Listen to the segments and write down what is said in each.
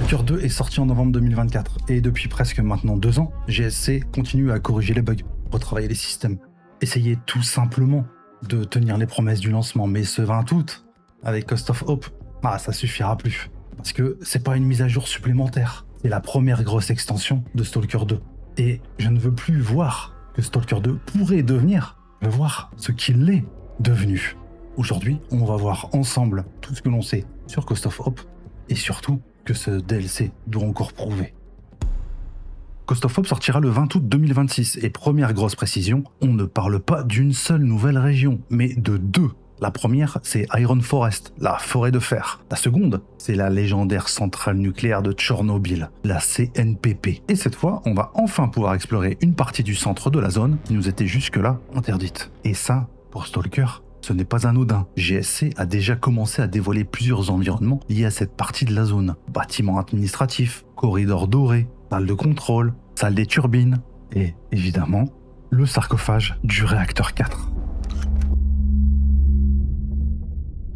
Stalker 2 est sorti en novembre 2024 et depuis presque maintenant 2 ans, GSC continue à corriger les bugs, retravailler les systèmes, essayer tout simplement de tenir les promesses du lancement. Mais ce 20 août, avec Cost of Hope, ça suffira plus. Parce que c'est pas une mise à jour supplémentaire, c'est la première grosse extension de Stalker 2. Et je ne veux plus voir que Stalker 2 pourrait devenir, je veux voir ce qu'il est devenu. Aujourd'hui, on va voir ensemble tout ce que l'on sait sur Cost of Hope et surtout que ce DLC doit encore prouver. Cost of Hope sortira le 20 août 2026 et première grosse précision, on ne parle pas d'une seule nouvelle région, mais de 2. La première, c'est Iron Forest, la forêt de fer. La seconde, c'est la légendaire centrale nucléaire de Tchernobyl, la CNPP. Et cette fois, on va enfin pouvoir explorer une partie du centre de la zone qui nous était jusque-là interdite. Et ça, pour Stalker, ce n'est pas anodin. GSC a déjà commencé à dévoiler plusieurs environnements liés à cette partie de la zone. Bâtiments administratifs, corridors dorés, salle de contrôle, salle des turbines et, évidemment, le sarcophage du réacteur 4.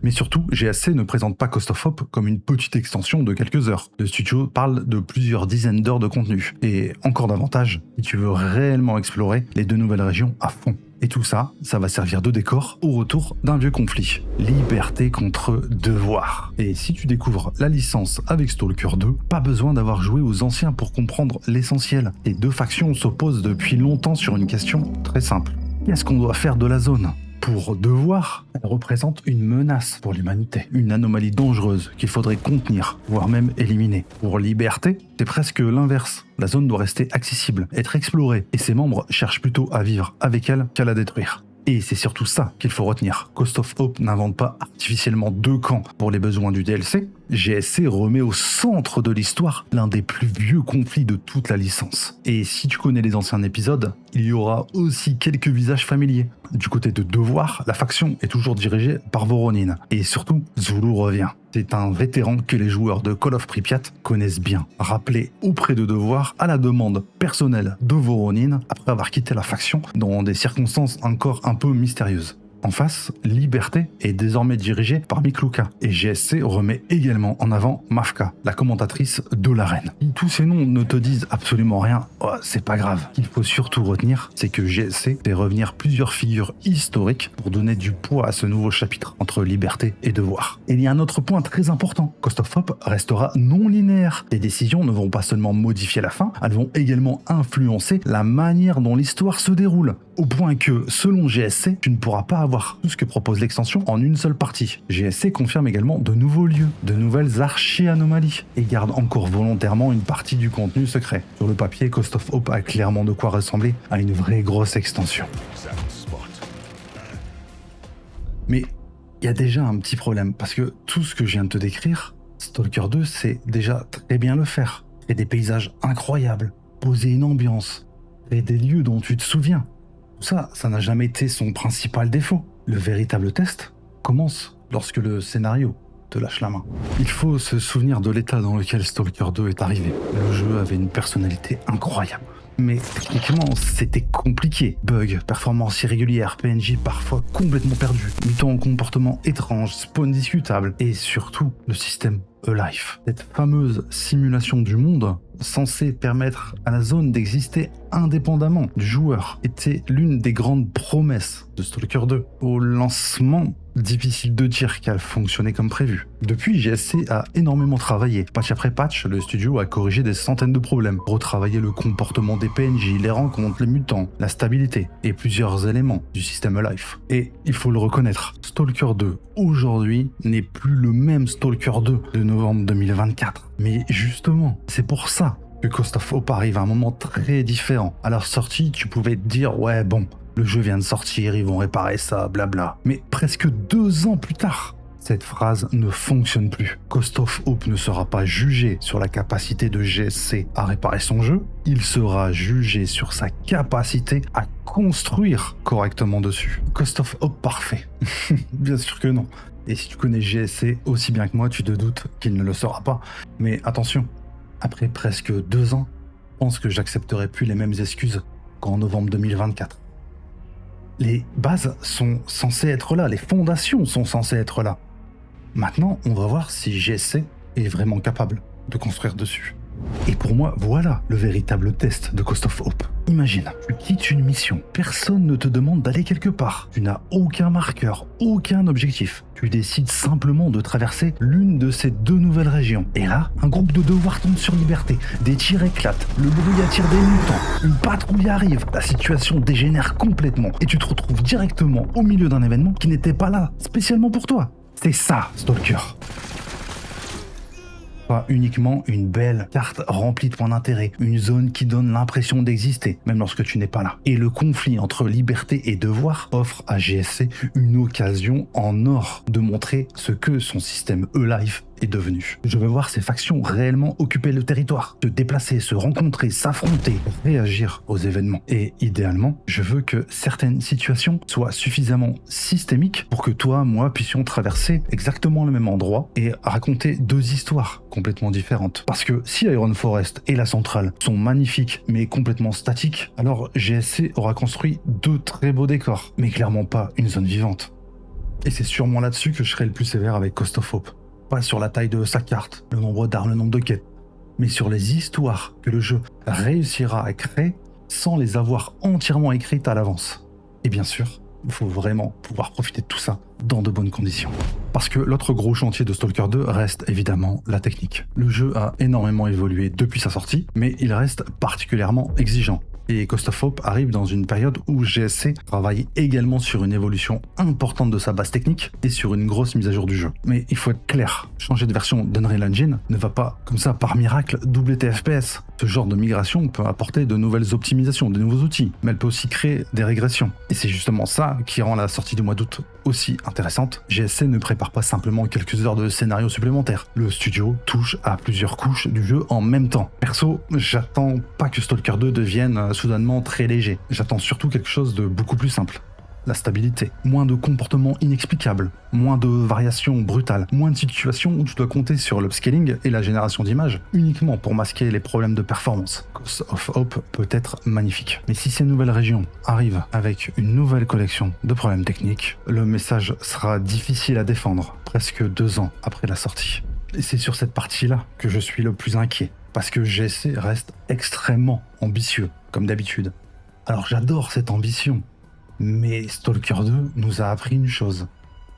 Mais surtout, GSC ne présente pas Cost of Hope comme une petite extension de quelques heures. Le studio parle de plusieurs dizaines d'heures de contenu. Et encore davantage, si tu veux réellement explorer les 2 nouvelles régions à fond. Et tout ça, ça va servir de décor au retour d'un vieux conflit. Liberté contre devoir. Et si tu découvres la licence avec Stalker 2, pas besoin d'avoir joué aux anciens pour comprendre l'essentiel. Les 2 factions s'opposent depuis longtemps sur une question très simple. Qu'est-ce qu'on doit faire de la zone ? Pour devoir, elle représente une menace pour l'humanité, une anomalie dangereuse qu'il faudrait contenir, voire même éliminer. Pour liberté, c'est presque l'inverse. La zone doit rester accessible, être explorée, et ses membres cherchent plutôt à vivre avec elle qu'à la détruire. Et c'est surtout ça qu'il faut retenir. Cost of Hope n'invente pas artificiellement 2 camps pour les besoins du DLC. GSC remet au centre de l'histoire l'un des plus vieux conflits de toute la licence. Et si tu connais les anciens épisodes, il y aura aussi quelques visages familiers. Du côté de Devoir, la faction est toujours dirigée par Voronin. Et surtout, Zulu revient. C'est un vétéran que les joueurs de Call of Pripyat connaissent bien. Rappelé auprès de Devoir à la demande personnelle de Voronin après avoir quitté la faction dans des circonstances encore un peu mystérieuses. En face, Liberté est désormais dirigée par Mikluka et GSC remet également en avant Mafka, la commentatrice de l'arène. Si tous ces noms ne te disent absolument rien, c'est pas grave. Ce qu'il faut surtout retenir, c'est que GSC fait revenir plusieurs figures historiques pour donner du poids à ce nouveau chapitre entre Liberté et Devoir. Et il y a un autre point très important, Cost of Hope restera non linéaire. Les décisions ne vont pas seulement modifier la fin, elles vont également influencer la manière dont l'histoire se déroule. Au point que, selon GSC, tu ne pourras pas avoir tout ce que propose l'extension en une seule partie. GSC confirme également de nouveaux lieux, de nouvelles archi-anomalies, et garde encore volontairement une partie du contenu secret. Sur le papier, Cost of Hope a clairement de quoi ressembler à une vraie grosse extension. Mais il y a déjà un petit problème, parce que tout ce que je viens de te décrire, Stalker 2 sait déjà très bien le faire. Et des paysages incroyables, poser une ambiance, et des lieux dont tu te souviens. Ça n'a jamais été son principal défaut. Le véritable test commence lorsque le scénario te lâche la main. Il faut se souvenir de l'état dans lequel Stalker 2 est arrivé. Le jeu avait une personnalité incroyable. Mais techniquement, c'était compliqué. Bugs, performances irrégulières, PNJ parfois complètement perdus, mutants en comportement étrange, spawn discutable, et surtout le système A-Life. Cette fameuse simulation du monde, censée permettre à la zone d'exister indépendamment du joueur, était l'une des grandes promesses de Stalker 2. Au lancement, difficile de dire qu'elle fonctionnait comme prévu. Depuis, GSC a énormément travaillé. Patch après patch, le studio a corrigé des centaines de problèmes, retravaillé le comportement des PNJ, les rencontres, les mutants, la stabilité et plusieurs éléments du système A-Life. Et il faut le reconnaître, Stalker 2 aujourd'hui n'est plus le même Stalker 2 de novembre 2024. Mais justement, c'est pour ça que Cost of Hope arrive à un moment très différent. À leur sortie, tu pouvais te dire ouais bon, le jeu vient de sortir, ils vont réparer ça, blabla. Mais presque 2 ans plus tard, cette phrase ne fonctionne plus. Cost of Hope ne sera pas jugé sur la capacité de GSC à réparer son jeu, il sera jugé sur sa capacité à construire correctement dessus. Cost of Hope parfait. Bien sûr que non. Et si tu connais GSC aussi bien que moi, tu te doutes qu'il ne le sera pas. Mais attention, après presque 2 ans, je pense que j'accepterai plus les mêmes excuses qu'en novembre 2024. Les bases sont censées être là, les fondations sont censées être là. Maintenant, on va voir si GSC est vraiment capable de construire dessus. Et pour moi, voilà le véritable test de Cost of Hope. Imagine, tu quittes une mission, personne ne te demande d'aller quelque part, tu n'as aucun marqueur, aucun objectif. Tu décides simplement de traverser l'une de ces deux nouvelles régions. Et là, un groupe de devoirs tombe sur Liberté, des tirs éclatent, le bruit attire des mutants, une patrouille arrive, la situation dégénère complètement et tu te retrouves directement au milieu d'un événement qui n'était pas là, spécialement pour toi. C'est ça, Stalker. Pas uniquement une belle carte remplie de points d'intérêt, une zone qui donne l'impression d'exister, même lorsque tu n'es pas là. Et le conflit entre liberté et devoir offre à GSC une occasion en or de montrer ce que son système E-Life est devenu. Je veux voir ces factions réellement occuper le territoire, se déplacer, se rencontrer, s'affronter, réagir aux événements. Et idéalement, je veux que certaines situations soient suffisamment systémiques pour que toi, moi, puissions traverser exactement le même endroit et raconter deux histoires complètement différentes. Parce que si Iron Forest et la centrale sont magnifiques mais complètement statiques, alors GSC aura construit deux très beaux décors, mais clairement pas une zone vivante. Et c'est sûrement là-dessus que je serai le plus sévère avec Cost of Hope. Pas sur la taille de sa carte, le nombre d'armes, le nombre de quêtes, mais sur les histoires que le jeu réussira à créer sans les avoir entièrement écrites à l'avance. Et bien sûr, il faut vraiment pouvoir profiter de tout ça dans de bonnes conditions. Parce que l'autre gros chantier de Stalker 2 reste évidemment la technique. Le jeu a énormément évolué depuis sa sortie, mais il reste particulièrement exigeant. Et Cost of Hope arrive dans une période où GSC travaille également sur une évolution importante de sa base technique et sur une grosse mise à jour du jeu. Mais il faut être clair, changer de version d'Unreal Engine ne va pas, comme ça, par miracle, doubler tes FPS. Ce genre de migration peut apporter de nouvelles optimisations, de nouveaux outils, mais elle peut aussi créer des régressions. Et c'est justement ça qui rend la sortie du mois d'août aussi intéressante. GSC ne prépare pas simplement quelques heures de scénario supplémentaires. Le studio touche à plusieurs couches du jeu en même temps. Perso, j'attends pas que Stalker 2 devienne soudainement très léger. J'attends surtout quelque chose de beaucoup plus simple. La stabilité, moins de comportements inexplicables, moins de variations brutales, moins de situations où tu dois compter sur l'upscaling et la génération d'images uniquement pour masquer les problèmes de performance. Cost of Hope peut être magnifique. Mais si ces nouvelles régions arrivent avec une nouvelle collection de problèmes techniques, le message sera difficile à défendre, presque 2 ans après la sortie. Et c'est sur cette partie-là que je suis le plus inquiet, parce que GSC reste extrêmement ambitieux, comme d'habitude. Alors j'adore cette ambition, mais Stalker 2 nous a appris une chose.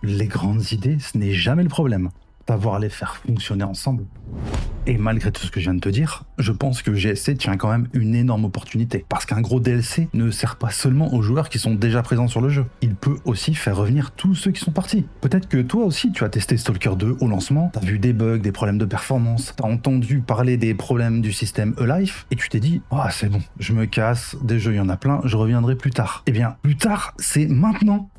Les grandes idées, ce n'est jamais le problème. Savoir les faire fonctionner ensemble. Et malgré tout ce que je viens de te dire, je pense que GSC tient quand même une énorme opportunité. Parce qu'un gros DLC ne sert pas seulement aux joueurs qui sont déjà présents sur le jeu. Il peut aussi faire revenir tous ceux qui sont partis. Peut-être que toi aussi tu as testé Stalker 2 au lancement, t'as vu des bugs, des problèmes de performance, t'as entendu parler des problèmes du système E-Life, et tu t'es dit « Ah c'est bon, je me casse, des jeux il y en a plein, je reviendrai plus tard ». Eh bien, plus tard, c'est maintenant.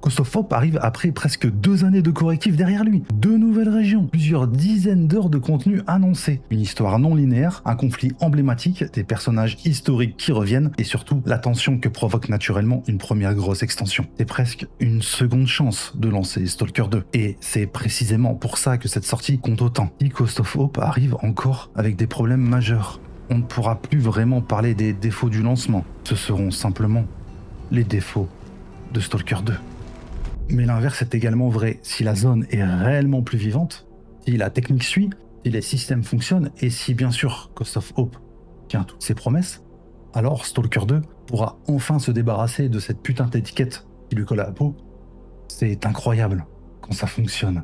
Cost of Hope arrive après presque 2 années de correctifs derrière lui, 2 nouvelles régions, plusieurs dizaines d'heures de contenu annoncé, une histoire non linéaire, un conflit emblématique, des personnages historiques qui reviennent et surtout la tension que provoque naturellement une première grosse extension. C'est presque une seconde chance de lancer Stalker 2 et c'est précisément pour ça que cette sortie compte autant. Si Cost of Hope arrive encore avec des problèmes majeurs, on ne pourra plus vraiment parler des défauts du lancement, ce seront simplement les défauts de Stalker 2. Mais l'inverse est également vrai. Si la zone est réellement plus vivante, si la technique suit, si les systèmes fonctionnent, et si bien sûr Cost of Hope tient toutes ses promesses, alors Stalker 2 pourra enfin se débarrasser de cette putain d'étiquette qui lui colle à la peau. C'est incroyable quand ça fonctionne.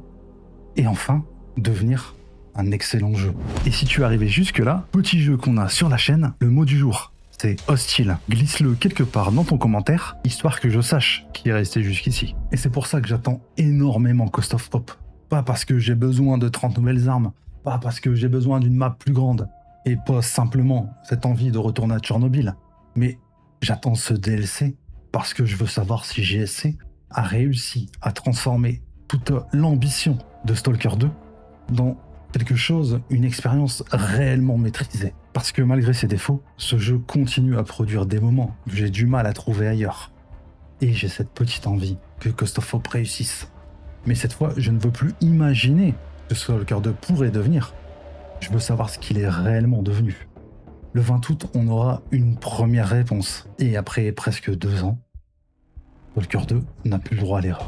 Et enfin, devenir un excellent jeu. Et si tu es arrivé jusque là, petit jeu qu'on a sur la chaîne, le mot du jour. C'est hostile. Glisse-le quelque part dans ton commentaire, histoire que je sache qui est resté jusqu'ici. Et c'est pour ça que j'attends énormément Cost of Hope. Pas parce que j'ai besoin de 30 nouvelles armes, pas parce que j'ai besoin d'une map plus grande, et pas simplement cette envie de retourner à Tchernobyl. Mais j'attends ce DLC parce que je veux savoir si GSC a réussi à transformer toute l'ambition de Stalker 2 dans quelque chose, une expérience réellement maîtrisée. Parce que malgré ses défauts, ce jeu continue à produire des moments que j'ai du mal à trouver ailleurs. Et j'ai cette petite envie que Cost of Hope réussisse. Mais cette fois, je ne veux plus imaginer ce que Stalker 2 pourrait devenir. Je veux savoir ce qu'il est réellement devenu. Le 20 août, on aura une première réponse. Et après presque 2 ans, Stalker 2 n'a plus le droit à l'erreur.